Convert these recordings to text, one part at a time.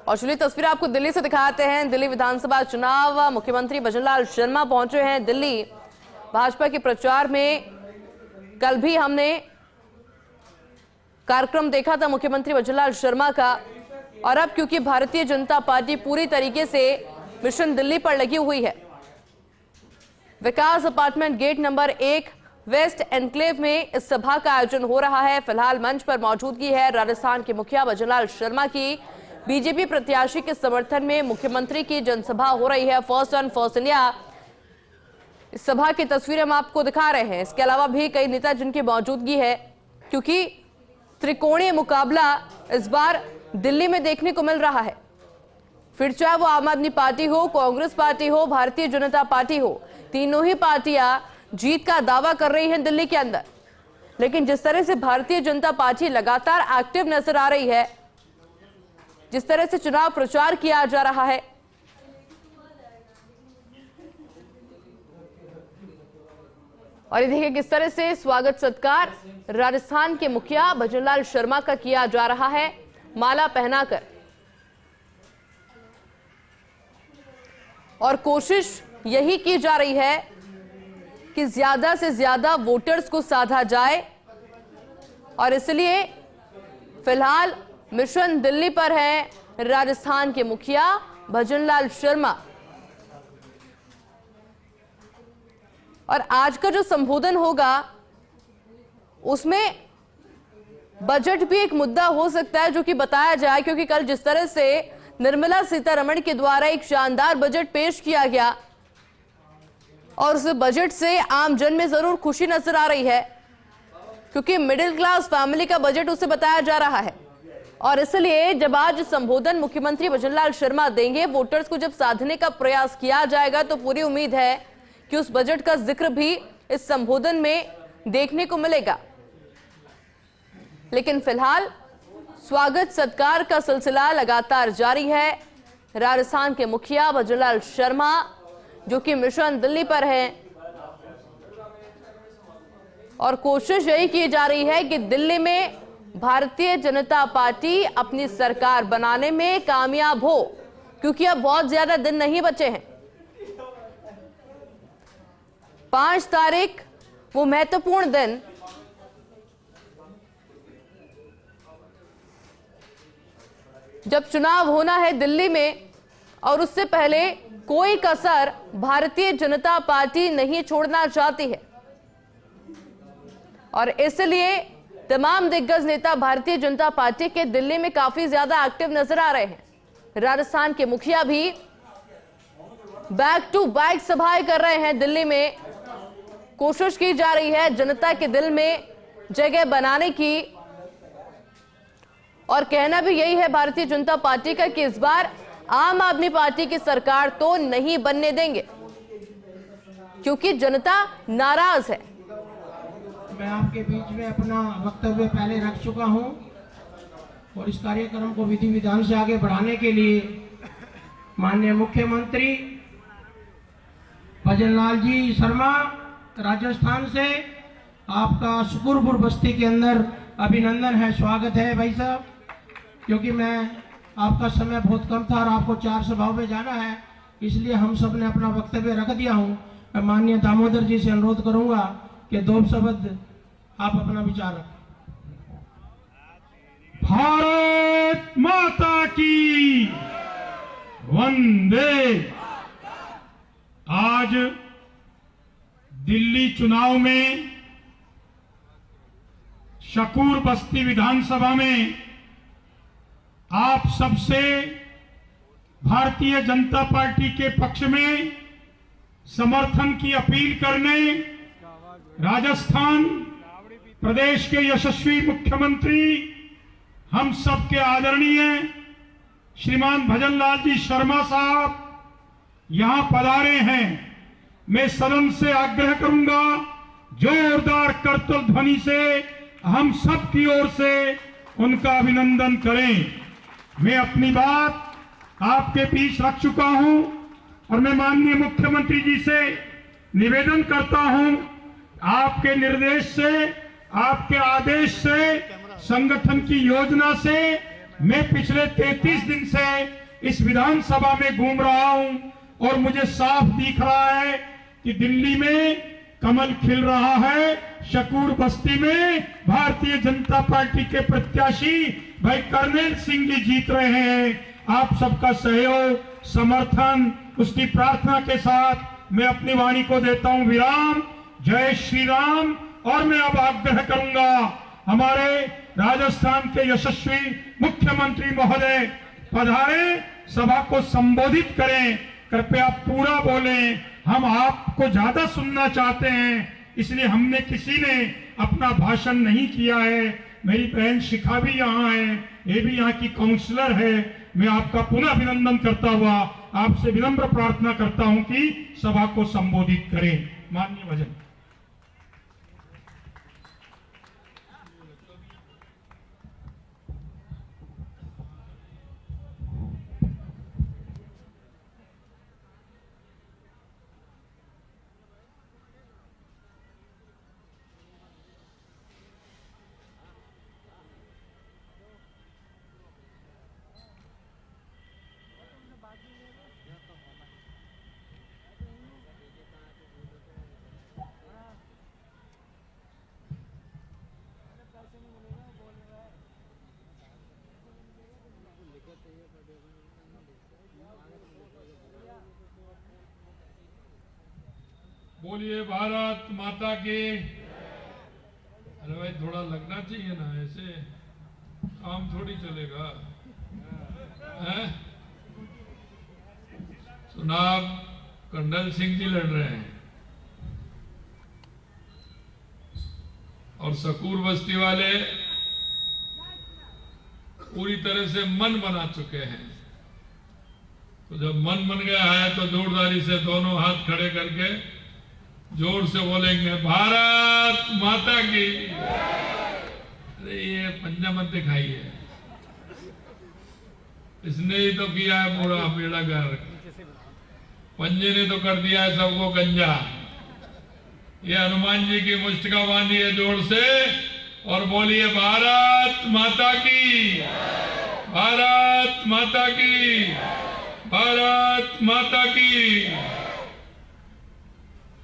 और चलिए तस्वीर आपको दिल्ली से दिखाते हैं। दिल्ली विधानसभा चुनाव, मुख्यमंत्री भजनलाल शर्मा पहुंचे हैं दिल्ली भाजपा के प्रचार में। कल भी हमने कार्यक्रम देखा था मुख्यमंत्री भजनलाल शर्मा का, और अब क्योंकि भारतीय जनता पार्टी पूरी तरीके से मिशन दिल्ली पर लगी हुई है, Vikas apartment gate number 1 west enclave में इस सभा का आयोजन हो रहा है। फिलहाल मंच पर मौजूदगी है राजस्थान के मुखिया भजनलाल शर्मा की। बीजेपी प्रत्याशी के समर्थन में मुख्यमंत्री की जनसभा हो रही है, फर्स्ट ऑन फर्स्ट इंडिया। इस सभा की तस्वीरें हम आपको दिखा रहे हैं। इसके अलावा भी कई नेता जिनकी मौजूदगी है, क्योंकि त्रिकोणीय मुकाबला इस बार दिल्ली में देखने को मिल रहा है। फिर चाहे वो आम आदमी पार्टी हो, कांग्रेस पार्टी हो, भारतीय जनता पार्टी हो, तीनों ही पार्टियां जीत का दावा कर रही हैं दिल्ली के अंदर। लेकिन जिस तरह से भारतीय जनता पार्टी लगातार एक्टिव नजर आ रही है, जिस तरह से चुनाव प्रचार किया जा रहा है, और ये देखिए किस तरह से स्वागत सत्कार राजस्थान के मुखिया भजनलाल शर्मा का किया जा रहा है, माला पहनाकर। और कोशिश यही की जा रही है कि ज्यादा से ज्यादा वोटर्स को साधा जाए, और इसलिए फिलहाल मिशन दिल्ली पर है राजस्थान के मुखिया भजनलाल शर्मा। और आज का जो संबोधन होगा उसमें बजट भी एक मुद्दा हो सकता है जो कि बताया जाए, क्योंकि कल जिस तरह से निर्मला सीतारमण के द्वारा एक शानदार बजट पेश किया गया, और उस बजट से आम जन में जरूर खुशी नजर आ रही है, क्योंकि मिडिल क्लास फैमिली का बजट उसे बताया जा रहा है। और इसलिए जब आज संबोधन मुख्यमंत्री भजनलाल शर्मा देंगे, वोटर्स को जब साधने का प्रयास किया जाएगा, तो पूरी उम्मीद है कि उस बजट का जिक्र भी इस संबोधन में देखने को मिलेगा। लेकिन फिलहाल स्वागत सत्कार का सिलसिला लगातार जारी है। राजस्थान के मुखिया भजनलाल शर्मा जो कि मिशन दिल्ली पर है, और कोशिश यही की जा रही है कि दिल्ली में भारतीय जनता पार्टी अपनी सरकार बनाने में कामयाब हो, क्योंकि अब बहुत ज्यादा दिन नहीं बचे हैं। 5 तारीख वो महत्वपूर्ण दिन, जब चुनाव होना है दिल्ली में, और उससे पहले कोई कसर भारतीय जनता पार्टी नहीं छोड़ना चाहती है। और इसलिए तमाम दिग्गज नेता भारतीय जनता पार्टी के दिल्ली में काफी ज्यादा एक्टिव नजर आ रहे हैं। राजस्थान के मुखिया भी बैक टू बैक सभाएं कर रहे हैं दिल्ली में। कोशिश की जा रही है जनता के दिल में जगह बनाने की, और कहना भी यही है भारतीय जनता पार्टी का कि इस बार आम आदमी पार्टी की सरकार तो नहीं बनने देंगे, क्योंकि जनता नाराज है। मैं आपके बीच में अपना वक्तव्य पहले रख चुका हूं, और इस कार्यक्रम को विधि विधान से आगे बढ़ाने के लिए माननीय मुख्यमंत्री भजनलाल जी शर्मा राजस्थान से आपका सुकुरपुर बस्ती के अंदर अभिनंदन है, स्वागत है भाई साहब। क्योंकि मैं आपका समय बहुत कम था और आपको 4 सभाओं में जाना है, इसलिए हम सब ने अपना वक्तव्य रख दिया हूं। मैं माननीय दामोदर जी से अनुरोध करूंगा कि 2 शब्द आप अपना विचार रखें। भारत माता की वंदे। आज दिल्ली चुनाव में शकूर बस्ती विधानसभा में आप सबसे भारतीय जनता पार्टी के पक्ष में समर्थन की अपील करने राजस्थान प्रदेश के यशस्वी मुख्यमंत्री, हम सबके आदरणीय श्रीमान भजनलाल जी शर्मा साहब यहां पधारे हैं। मैं सदन से आग्रह करूंगा, जोरदार करतल ध्वनि से हम सब की ओर से उनका अभिनंदन करें। मैं अपनी बात आपके बीच रख चुका हूं, और मैं माननीय मुख्यमंत्री जी से निवेदन करता हूं, आपके निर्देश से, आपके आदेश से, संगठन की योजना से मैं पिछले 33 दिन से इस विधानसभा में घूम रहा हूं और मुझे साफ दिख रहा है कि दिल्ली में कमल खिल रहा है। शकूर बस्ती में भारतीय जनता पार्टी के प्रत्याशी भाई कर्नल सिंह जी जीत रहे हैं। आप सबका सहयोग, समर्थन, उसकी प्रार्थना के साथ मैं अपनी वाणी को देता हूं विराम। जय श्री राम। और मैं अब आग्रह करूंगा हमारे राजस्थान के यशस्वी मुख्यमंत्री महोदय पधारे, सभा को संबोधित करें। कृपया पूरा बोलें, हम आपको ज्यादा सुनना चाहते हैं, इसलिए हमने किसी ने अपना भाषण नहीं किया है। मेरी बहन शिखा भी यहाँ है, ये भी यहाँ की काउंसलर है। मैं आपका पुनः अभिनंदन करता हुआ आपसे विनम्र प्रार्थना करता हूं कि सभा को संबोधित करें। माननीय भजन। बोलिए भारत माता की। अरे भाई थोड़ा लगना चाहिए ना, ऐसे काम थोड़ी चलेगा। चुनाव कर्नल सिंह जी लड़ रहे हैं और शकूर बस्ती वाले पूरी तरह से मन बना चुके हैं। तो जब मन बन गया है तो जोरदारी से दोनों हाथ खड़े करके जोर से बोलेंगे भारत माता की। अरे ये पंजा मत दिखाइए, इसने ही तो किया है पूरा बेड़ा गर्क। पंजे ने तो कर दिया है सबको गंजा। ये हनुमान जी की मुष्टिका बांधिए जोर से और बोलिए भारत माता की, भारत माता की, भारत माता की।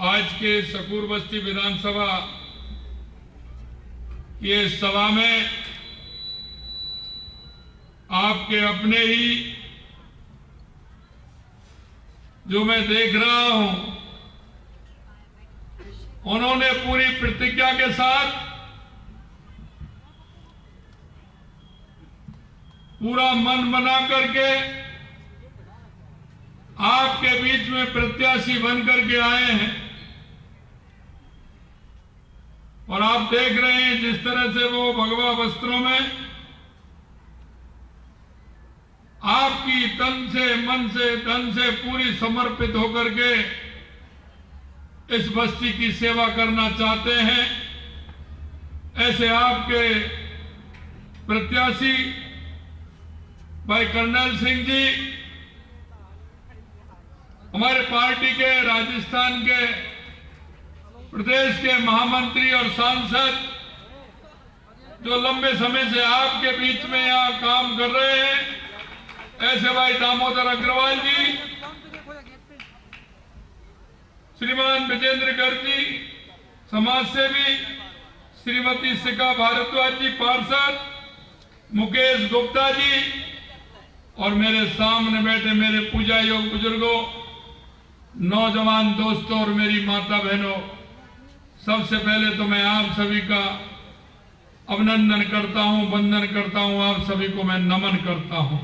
आज के शकूर बस्ती विधानसभा ये सभा में आपके अपने ही जो मैं देख रहा हूं, उन्होंने पूरी प्रतिज्ञा के साथ पूरा मन बना करके आपके बीच में प्रत्याशी बन करके आए हैं। और आप देख रहे हैं जिस तरह से वो भगवा वस्त्रों में आपकी तन से, मन से, धन से पूरी समर्पित होकर के इस बस्ती की सेवा करना चाहते हैं। ऐसे आपके प्रत्याशी भाई कर्नल सिंह जी हमारे पार्टी के राजस्थान के प्रदेश के महामंत्री और सांसद जो लंबे समय से आपके बीच में यहाँ काम कर रहे हैं, ऐसे भाई दामोदर अग्रवाल जी, श्रीमान विजेंद्र गर्ग जी समाज सेवी, श्रीमती शिखा भारद्वाज जी पार्षद, मुकेश गुप्ता जी और मेरे सामने बैठे मेरे पूजा योग बुजुर्गों, नौजवान दोस्तों और मेरी माता बहनों, सबसे पहले तो मैं आप सभी का अभिनंदन करता हूं, वंदन करता हूं। आप सभी को मैं नमन करता हूं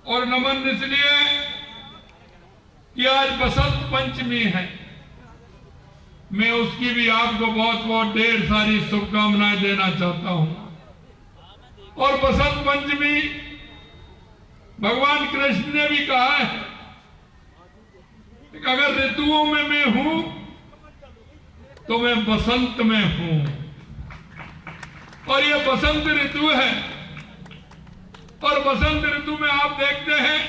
और नमन इसलिए कि आज बसंत पंचमी है। मैं उसकी भी आपको बहुत बहुत ढेर सारी शुभकामनाएं देना चाहता हूं। और बसंत पंचमी भगवान कृष्ण ने भी कहा है कि अगर ऋतुओं में मैं हूं तो मैं बसंत में हूं। और ये बसंत ऋतु है और बसंत ऋतु में आप देखते हैं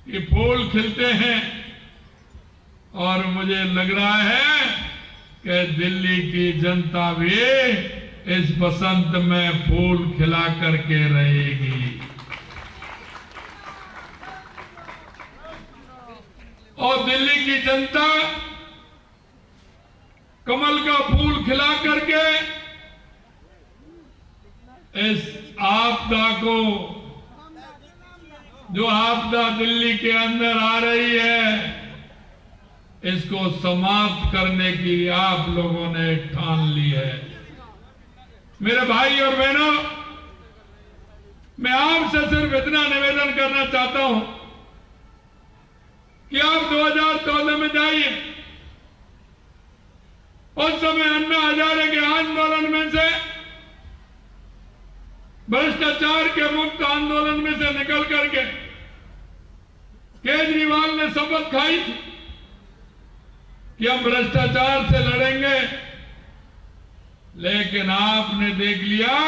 कि फूल खिलते हैं और मुझे लग रहा है कि दिल्ली की जनता भी इस बसंत में फूल खिला करके रहेगी। और दिल्ली की जनता कमल का फूल खिला करके इस आपदा को, जो आपदा दिल्ली के अंदर आ रही है, इसको समाप्त करने की आप लोगों ने ठान ली है। मेरे भाई और बहनों, मैं आपसे सिर्फ इतना निवेदन करना चाहता हूं कि आप 2014 में जाइए। उस समय अन्ना हजारे के आंदोलन में से, भ्रष्टाचार के मुक्त आंदोलन में से निकल करके केजरीवाल ने शपथ खाई थी कि हम भ्रष्टाचार से लड़ेंगे, लेकिन आपने देख लिया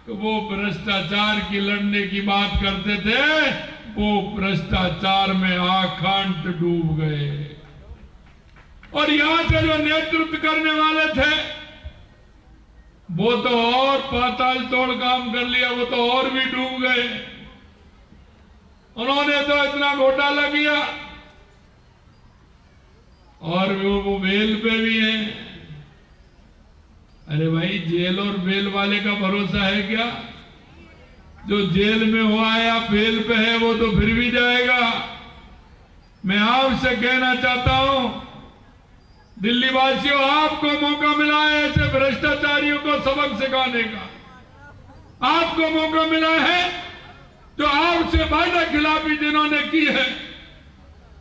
कि वो भ्रष्टाचार की लड़ने की बात करते थे, वो भ्रष्टाचार में आखंड डूब गए। और यहां से जो नेतृत्व करने वाले थे, वो तो और पाताल तोड़ काम कर लिया, वो तो और भी डूब गए। उन्होंने तो इतना घोटाला किया, और वो बेल पे भी हैं। अरे भाई, जेल और बेल वाले का भरोसा है क्या? जो जेल में हुआ है या बेल पे है, वो तो फिर भी जाएगा। मैं आपसे कहना चाहता हूं, दिल्ली वासियों, आपको मौका मिला है ऐसे भ्रष्टाचारियों को सबक सिखाने का। आपको मौका मिला है, जो आपसे वादा खिलाफी जिन्होंने की है,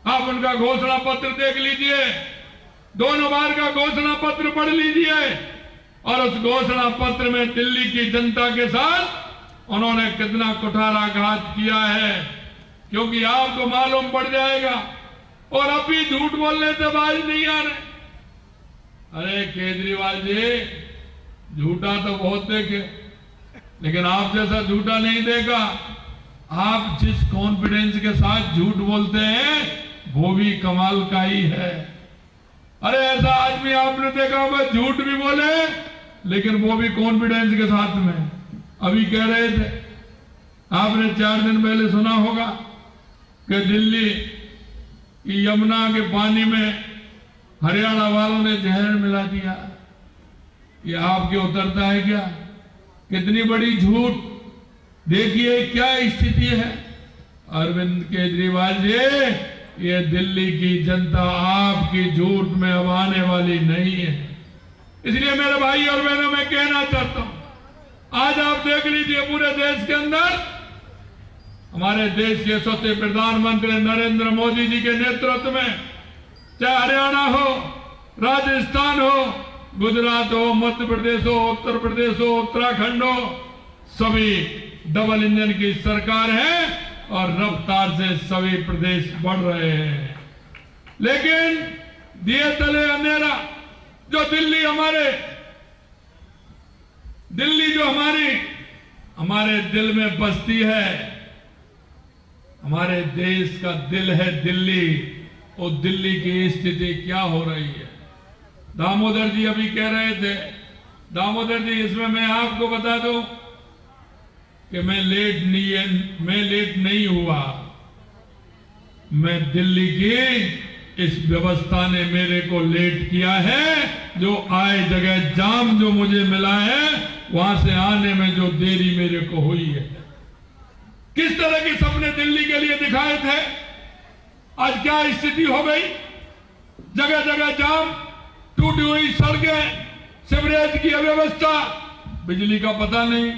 आप उनका घोषणा पत्र देख लीजिए, दोनों बार का घोषणा पत्र पढ़ लीजिए, और उस घोषणा पत्र में दिल्ली की जनता के साथ उन्होंने कितना कुठाराघात किया है, क्योंकि आपको मालूम पड़ जाएगा। और अभी झूठ बोलने से बाज नहीं आ रहे। अरे केजरीवाल जी, झूठा तो बहुत देखे, लेकिन आप जैसा झूठा नहीं देखा। आप जिस कॉन्फिडेंस के साथ झूठ बोलते हैं, वो भी कमाल का ही है। अरे ऐसा आदमी आपने देखा होगा, झूठ भी बोले लेकिन वो भी कॉन्फिडेंस के साथ में। अभी कह रहे थे, आपने 4 दिन पहले सुना होगा कि दिल्ली की यमुना के पानी में हरियाणा वालों ने जहर मिला दिया। ये आपके उतरता है क्या? कितनी बड़ी झूठ! देखिए क्या स्थिति है। अरविंद केजरीवाल जी, ये दिल्ली की जनता आपकी झूठ में अब आने वाली नहीं है। इसलिए मेरे भाई और बहनों, मैं कहना चाहता हूं, आज आप देख लीजिए पूरे देश के अंदर हमारे देश के यशस्वी प्रधानमंत्री नरेंद्र मोदी जी के नेतृत्व में, चाहे हरियाणा हो, राजस्थान हो, गुजरात हो, मध्य प्रदेश हो, उत्तर प्रदेश हो, उत्तराखंड हो, सभी डबल इंजन की सरकार है और रफ्तार से सभी प्रदेश बढ़ रहे हैं। लेकिन दिए तले अंधेरा, जो दिल्ली जो हमारे दिल में बसती है, हमारे देश का दिल है दिल्ली, और दिल्ली की स्थिति क्या हो रही है। दामोदर जी अभी कह रहे थे, दामोदर जी, इसमें मैं आपको बता दूं कि मैं लेट नहीं हुआ। मैं दिल्ली की इस व्यवस्था ने मेरे को लेट किया है। जो आए जगह जाम जो मुझे मिला है, वहां से आने में जो देरी मेरे को हुई है। किस तरह के सपने दिल्ली के लिए दिखाए थे, आज क्या स्थिति हो गई। जगह जगह जाम, टूटी हुई सड़कें, सीवरेज की अव्यवस्था, बिजली का पता नहीं,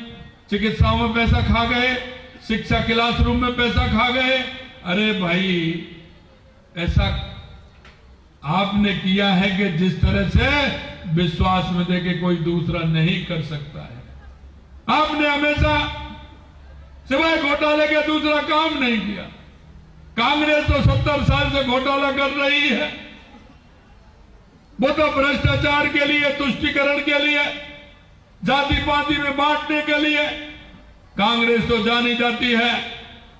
चिकित्साओं में पैसा खा गए, शिक्षा क्लासरूम में पैसा खा गए। अरे भाई, ऐसा आपने किया है कि जिस तरह से विश्वास में देके कोई दूसरा नहीं कर सकता है। आपने हमेशा सिवाय घोटाले के दूसरा काम नहीं किया। कांग्रेस तो 70 साल से घोटाला कर रही है। वो तो भ्रष्टाचार के लिए, तुष्टीकरण के लिए, जाति पाति में बांटने के लिए कांग्रेस तो जानी जाती है।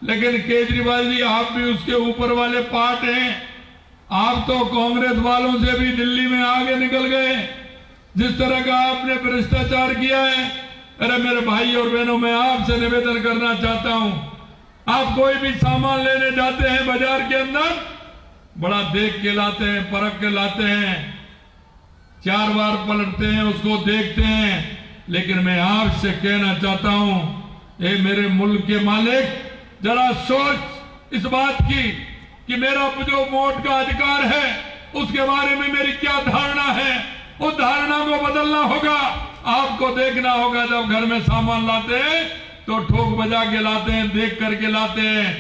लेकिन केजरीवाल जी, आप भी उसके ऊपर वाले पार्ट हैं। आप तो कांग्रेस वालों से भी दिल्ली में आगे निकल गए। जिस तरह का आपने भ्रष्टाचार किया है, अरे मेरे भाई और बहनों, मैं आपसे निवेदन करना चाहता हूं, आप कोई भी सामान लेने जाते हैं बाजार के अंदर, बड़ा देख के लाते हैं, परख के लाते हैं, 4 बार पलटते हैं, उसको देखते हैं। लेकिन मैं आपसे कहना चाहता हूं, ये मेरे मुल्क के मालिक, जरा सोच इस बात की कि मेरा जो वोट का अधिकार है उसके बारे में मेरी क्या धारणा है। उस धारणा को बदलना होगा। आपको देखना होगा, जब घर में सामान लाते हैं तो ठोक बजा के लाते हैं, देख करके लाते हैं।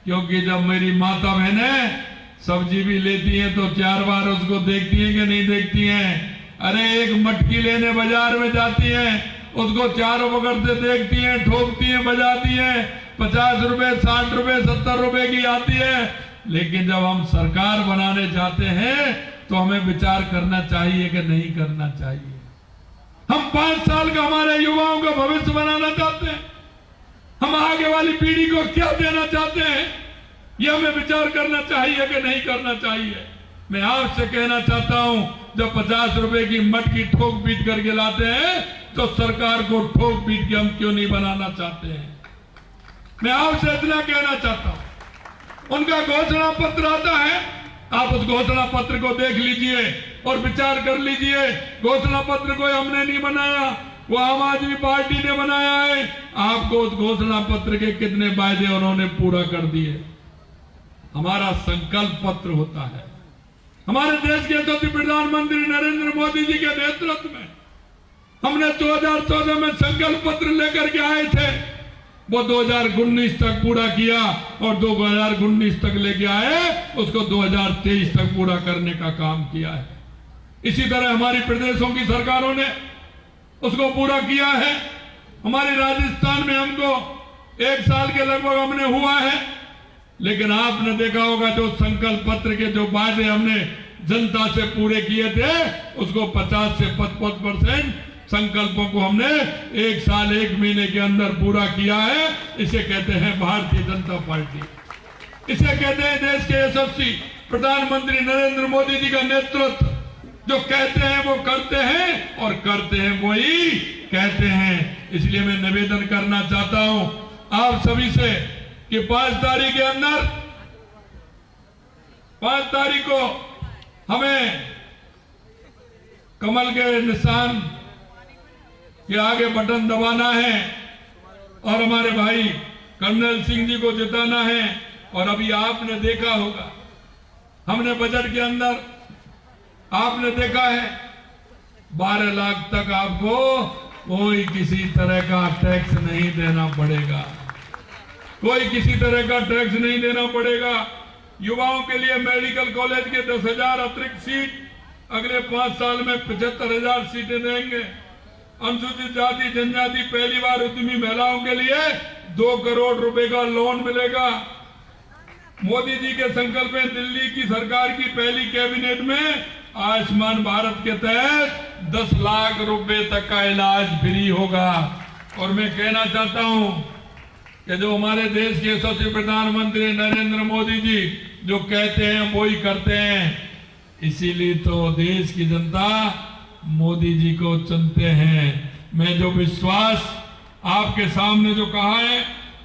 क्योंकि जब मेरी माता बहनें सब्जी भी लेती हैं तो 4 बार उसको देखती हैं कि नहीं देखती हैं। अरे एक मटकी लेने बाजार में जाती हैं, उसको 4 वक्त देखती हैं, ठोकती हैं, बजाती हैं, 50 रुपए, 60 रुपए, 70 रुपए की आती है। लेकिन जब हम सरकार बनाने जाते हैं तो हमें विचार करना चाहिए कि नहीं करना चाहिए। हम 5 साल का हमारे युवाओं का भविष्य बनाना चाहते हैं, हम आगे वाली पीढ़ी को क्या देना चाहते हैं, यह हमें विचार करना चाहिए कि नहीं करना चाहिए। मैं आपसे कहना चाहता हूं, जब 50 रुपए की मटकी ठोक पीट करके लाते हैं तो सरकार को ठोक पीट के हम क्यों नहीं बनाना चाहते हैं। मैं आपसे इतना कहना चाहता हूं, उनका घोषणा पत्र आता है, आप उस घोषणा पत्र को देख लीजिए और विचार कर लीजिए। घोषणा पत्र को हमने नहीं बनाया, वो आम आदमी पार्टी ने बनाया है। आपको उस घोषणा पत्र के कितने वायदे उन्होंने पूरा कर दिए। हमारा संकल्प पत्र होता है। हमारे देश के यशस्वी प्रधानमंत्री नरेंद्र मोदी जी के नेतृत्व में हमने 2014 में संकल्प पत्र लेकर के आए थे, वो 2019 तक पूरा किया और 2019 तक लेके आए, उसको 2023 तक पूरा करने का काम किया है। इसी तरह हमारी प्रदेशों की सरकारों ने उसको पूरा किया है। हमारे राजस्थान में हमको 1 साल के लगभग हमने हुआ है। लेकिन आपने देखा होगा, जो संकल्प पत्र के जो वादे हमने जनता से पूरे किए थे, उसको 50 से 55% संकल्पों को हमने 1 साल 1 महीने के अंदर पूरा किया है। इसे कहते हैं भारतीय जनता पार्टी। इसे कहते हैं देश के यशस्वी प्रधानमंत्री नरेंद्र मोदी जी का नेतृत्व। जो कहते हैं वो करते हैं और करते हैं वही कहते हैं। इसलिए मैं निवेदन करना चाहता हूं आप सभी से कि 5 तारीख के अंदर, 5 तारीख को हमें कमल के निशान के आगे बटन दबाना है और हमारे भाई कर्नल सिंह जी को जिताना है। और अभी आपने देखा होगा, हमने बजट के अंदर आपने देखा है 12 लाख तक आपको कोई किसी तरह का टैक्स नहीं देना पड़ेगा, कोई किसी तरह का टैक्स नहीं देना पड़ेगा। युवाओं के लिए मेडिकल कॉलेज के 10,000 अतिरिक्त सीट अगले 5 साल में 75,000 सीटें देंगे। अनुसूचित जाति जनजाति पहली बार उद्यमी महिलाओं के लिए 2 करोड़ रुपए का लोन मिलेगा। मोदी जी के संकल्प में दिल्ली की सरकार की पहली कैबिनेट में आयुष्मान भारत के तहत 10 लाख रुपए तक का इलाज फ्री होगा। और मैं कहना चाहता हूं कि जो हमारे देश के यशस्वी प्रधानमंत्री नरेंद्र मोदी जी जो कहते हैं वो ही करते हैं। इसीलिए तो देश की जनता मोदी जी को चुनते हैं। मैं जो विश्वास आपके सामने जो कहा है,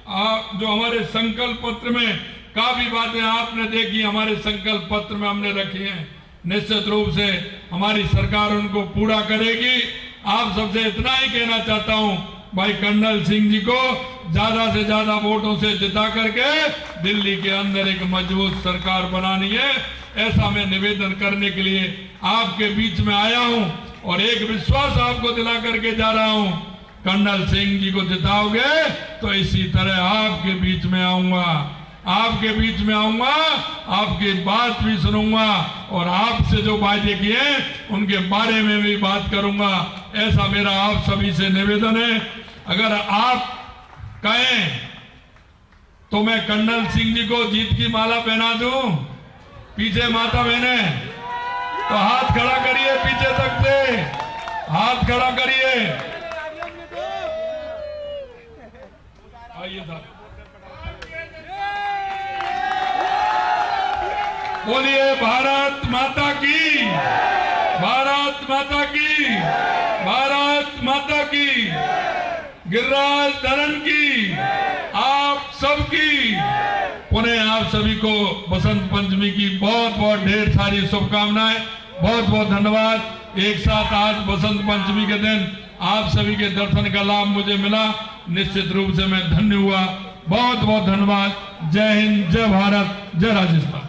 आप जो हमारे संकल्प पत्र में काफी बातें आपने देखी, हमारे संकल्प पत्र में हमने रखी हैं, निश्चित रूप से हमारी सरकार उनको पूरा करेगी। आप सबसे इतना ही कहना चाहता हूं, भाई कर्नल सिंह जी को ज्यादा से ज्यादा वोटों से जिता करके दिल्ली के अंदर एक मजबूत सरकार बनानी है। ऐसा मैं निवेदन करने के लिए आपके बीच में आया हूं और एक विश्वास आपको दिला करके जा रहा हूं, कर्नल सिंह जी को जिताओगे तो इसी तरह आपके बीच में आऊंगा, आपके बीच में आऊंगा, आपकी बात भी सुनूंगा और आपसे जो वादे किए उनके बारे में भी बात करूंगा। ऐसा मेरा आप सभी से निवेदन है। अगर आप कहें तो मैं कर्नल सिंह जी को जीत की माला पहना दूं। पीछे माता बहने तो हाथ खड़ा करिए, पीछे तक से हाथ खड़ा करिए। आइए साहब, बोलिए भारत माता की, भारत माता की। गिरिराज धरन की, आप सबकी, पुनः आप सभी को बसंत पंचमी की बहुत बहुत ढेर सारी शुभकामनाएं, बहुत बहुत धन्यवाद। एक साथ आज बसंत पंचमी के दिन आप सभी के दर्शन का लाभ मुझे मिला, निश्चित रूप से मैं धन्य हुआ। बहुत बहुत धन्यवाद। जय हिंद, जय भारत, जय राजस्थान।